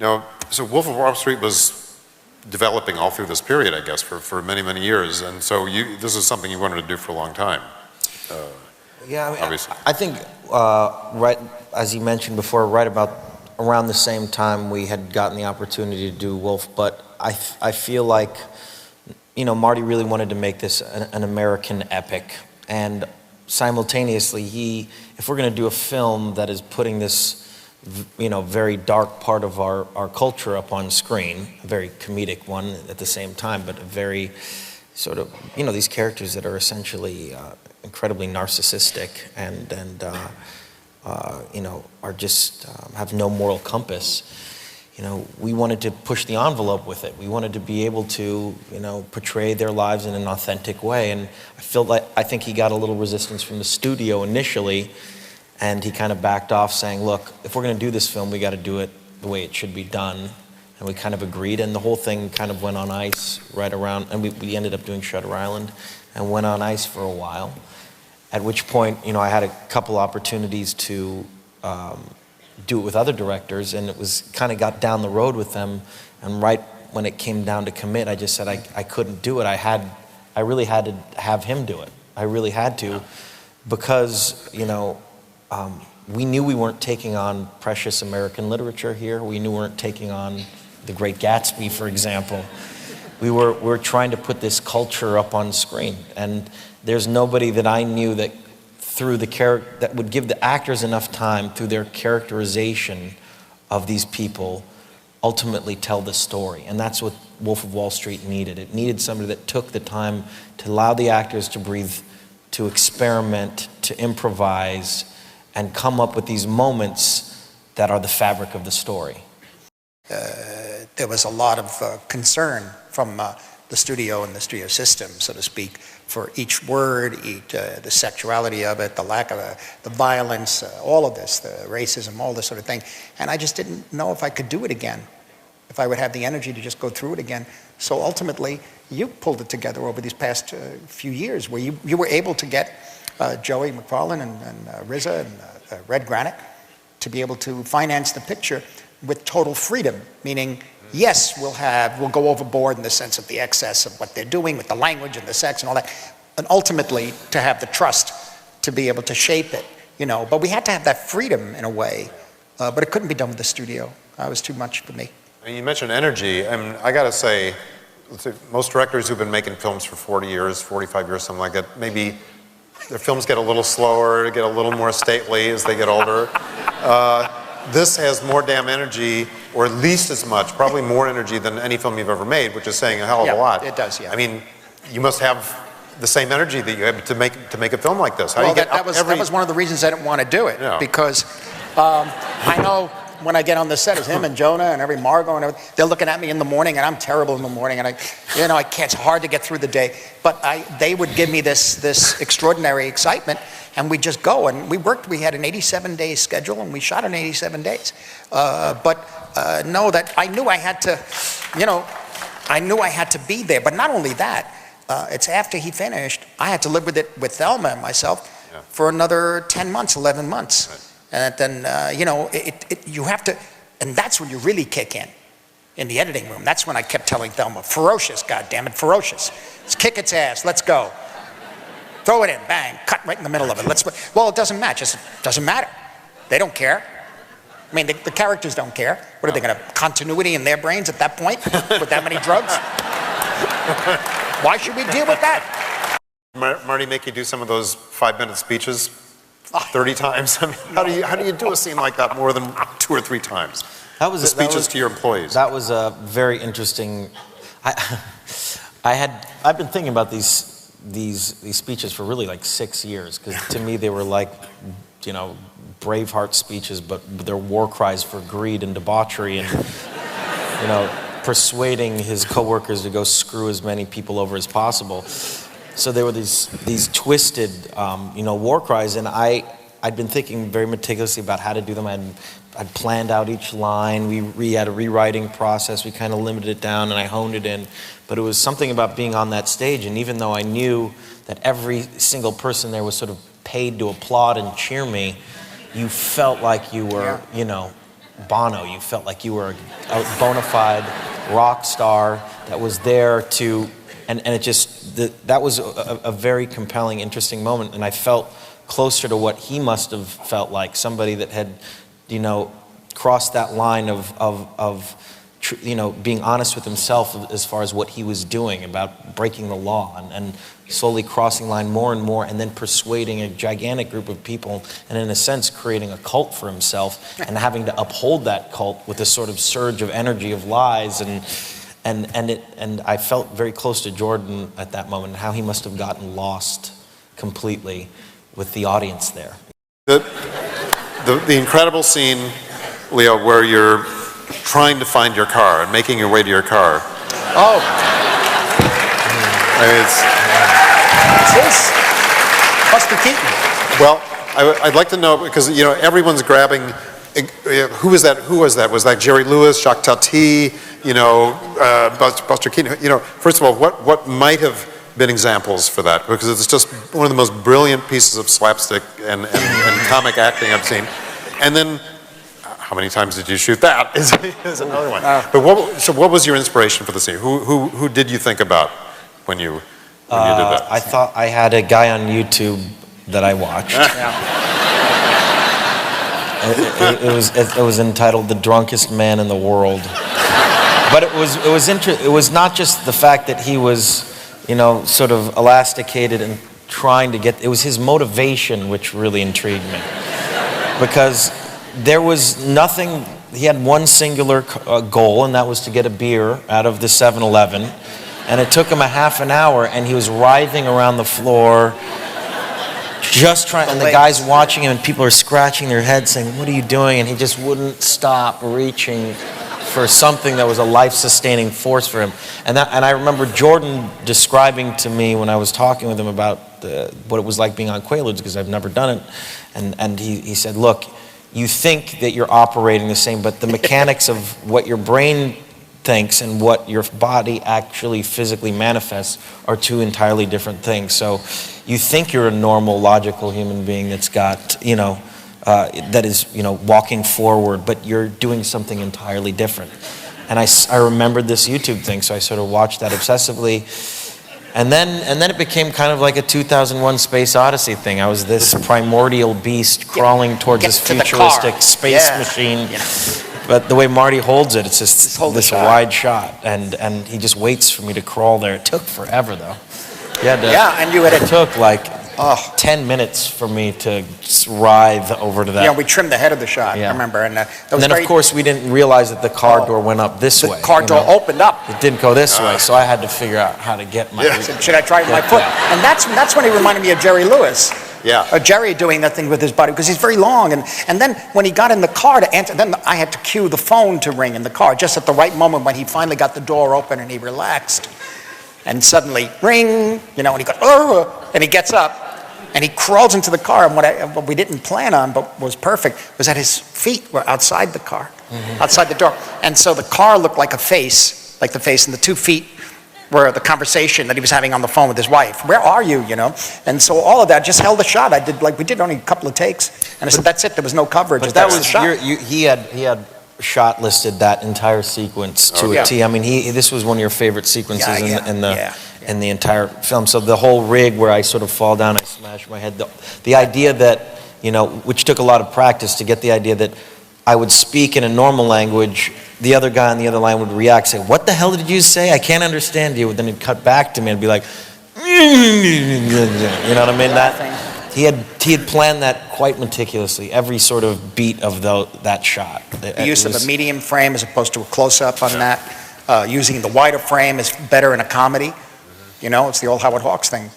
Now, so Wolf of Wall Street was developing all through this period, I guess, for many, many years, and so this is something you wanted to do for a long time. Yeah, I mean, obviously. I think, right, as you mentioned before, right about around the same time we had gotten the opportunity to do Wolf, but I feel like, you know, Marty really wanted to make this an American epic, and simultaneously if we're going to do a film that is putting this, you know, very dark part of our culture up on screen, a very comedic one at the same time, but a very sort of, you know, these characters that are essentially incredibly narcissistic and you know, are just have no moral compass. You know, we wanted to push the envelope with it. We wanted to be able to, you know, portray their lives in an authentic way. And I think he got a little resistance from the studio initially, and he kind of backed off saying, look, if we're going to do this film, we got to do it the way it should be done. And we kind of agreed, and the whole thing kind of went on ice right around, and we ended up doing Shutter Island, and went on ice for a while. At which point, you know, I had a couple opportunities to do it with other directors, and it was kind of got down the road with them, and right when it came down to commit, I just said I couldn't do it. I really had to have him do it. I really had to, because, you know, we knew we weren't taking on precious American literature here. We knew we weren't taking on The Great Gatsby, for example. We were trying to put this culture up on screen, and there's nobody that I knew that through that would give the actors enough time through their characterization of these people ultimately tell the story. And that's what Wolf of Wall Street needed. It needed somebody that took the time to allow the actors to breathe, to experiment, to improvise, and come up with these moments that are the fabric of the story. There was a lot of concern from the studio and the studio system, so to speak, for each word, the sexuality of it, the lack of the violence, all of this, the racism, all this sort of thing. And I just didn't know if I could do it again, if I would have the energy to just go through it again. So ultimately, you pulled it together over these past few years, where you were able to get Joey McFarlane and RZA and Red Granick to be able to finance the picture with total freedom, meaning, yes, we'll go overboard in the sense of the excess of what they're doing with the language and the sex and all that, and ultimately to have the trust to be able to shape it, you know. But we had to have that freedom in a way, but it couldn't be done with the studio. It was too much for me. And you mentioned energy. I mean, I gotta say, most directors who've been making films for 40 years, 45 years, something like that, maybe their films get a little slower, get a little more stately as they get older. This has more damn energy, or at least as much, probably more energy than any film you've ever made, which is saying a hell of a lot. It does, yeah. I mean, you must have the same energy that you have to make a film like this. How do you get that was one of the reasons I didn't want to do it, because I know when I get on the set, it's him and Jonah and every Margot and everything, they're looking at me in the morning, and I'm terrible in the morning, and I can't, it's hard to get through the day, but they would give me this extraordinary excitement, and we just go, and we had an 87-day schedule, and we shot in 87 days. But know that I knew I had to be there. But not only that, it's after he finished, I had to live with it, with Thelma and myself, for another 10 months, 11 months. Right. And then, you have to, and that's when you really kick in the editing room. That's when I kept telling Thelma, ferocious, goddammit, ferocious. Let's kick its ass, let's go. Throw it in, bang, cut right in the middle of it. Well, it doesn't match, it doesn't matter. They don't care. I mean, the characters don't care. What are they going to have continuity in their brains at that point with that many drugs? Why should we deal with that? Marty make you do some of those 5-minute speeches 30 times? I mean, how do you do a scene like that more than 2 or 3 times? That was the speeches to your employees. That was a very interesting. I've been thinking about these speeches for really like 6 years, because to me they were like, you know, Braveheart speeches, but they're war cries for greed and debauchery, and you know, persuading his coworkers to go screw as many people over as possible. So there were these twisted, you know, war cries, and I'd been thinking very meticulously about how to do them. I'd planned out each line. We had a rewriting process. We kind of limited it down, and I honed it in. But it was something about being on that stage, and even though I knew that every single person there was sort of paid to applaud and cheer me, you felt like you were, you know, Bono. You felt like you were a bona fide rock star that was there to, and it just, that was a very compelling, interesting moment, and I felt closer to what he must have felt like, somebody that had, crossed that line of being honest with himself as far as what he was doing about breaking the law and slowly crossing line more and more, and then persuading a gigantic group of people, and in a sense creating a cult for himself, and having to uphold that cult with a sort of surge of energy of lies, and I felt very close to Jordan at that moment, how he must have gotten lost completely with the audience there. The incredible scene, Leo, where you're trying to find your car and making your way to your car. Oh. I mean, It's his. Buster Keaton. well, I'd like to know, because everyone's grabbing. Who was that? Was that Jerry Lewis, Jacques Tati? Buster Keaton. First of all, what might have been examples for that? Because it's just one of the most brilliant pieces of slapstick and comic acting I've seen. And then, how many times did you shoot that? Is another one. But what was your inspiration for the scene? Who did you think about when you did that? I thought I had a guy on YouTube that I watched. It was entitled "The Drunkest Man in the World," but it was not just the fact that he was, sort of elasticated and trying to get. It was his motivation which really intrigued me, because there was nothing. He had one singular goal, and that was to get a beer out of the 7-Eleven, and it took him a half an hour, and he was writhing around the floor. Just trying, and the guys watching him, and people are scratching their heads saying, "What are you doing?" And he just wouldn't stop reaching for something that was a life-sustaining force for him. And I remember Jordan describing to me when I was talking with him about what it was like being on Quaaludes, because I've never done it. And he said, "Look, you think that you're operating the same, but the mechanics of what your brain thinks and what your body actually physically manifests are two entirely different things. So you think you're a normal, logical human being that's got, that is, walking forward, but you're doing something entirely different." And I remembered this YouTube thing, so I sort of watched that obsessively. And then it became kind of like a 2001 Space Odyssey thing. I was this primordial beast crawling towards this futuristic space machine. But the way Marty holds it, it's just this wide shot, and he just waits for me to crawl there. It took forever, though. It took like 10 minutes for me to writhe over to that. Yeah, we trimmed the head of the shot, I remember. And then, of course, we didn't realize that the car door went up this way. The car door opened up. It didn't go this way, so I had to figure out how to get my... Should I try with my foot? And that's when he reminded me of Jerry Lewis. Yeah. Jerry doing that thing with his body, because he's very long. And then when he got in the car to answer, then I had to cue the phone to ring in the car, just at the right moment when he finally got the door open and he relaxed. And suddenly, ring, and he goes, "Oh," and he gets up. And he crawls into the car, and what we didn't plan on, but was perfect, was that his feet were outside the car, outside the door. And so the car looked like a face, and the 2 feet were the conversation that he was having on the phone with his wife. "Where are you?" And so all of that just held a shot. We did only a couple of takes, and I said, "That's it. There was no coverage." But that was the shot. He had shot listed that entire sequence to a T. I mean, this was one of your favorite sequences in the entire film. So the whole rig where I sort of fall down, I smash my head. The idea that, which took a lot of practice to get the idea that I would speak in a normal language, the other guy on the other line would react, say, "What the hell did you say? I can't understand you." And then he'd cut back to me and be like, you know what I mean? He had planned that quite meticulously, every sort of beat of that shot. The use of a medium frame as opposed to a close-up on that. Using the wider frame is better in a comedy. It's the old Howard Hawks thing.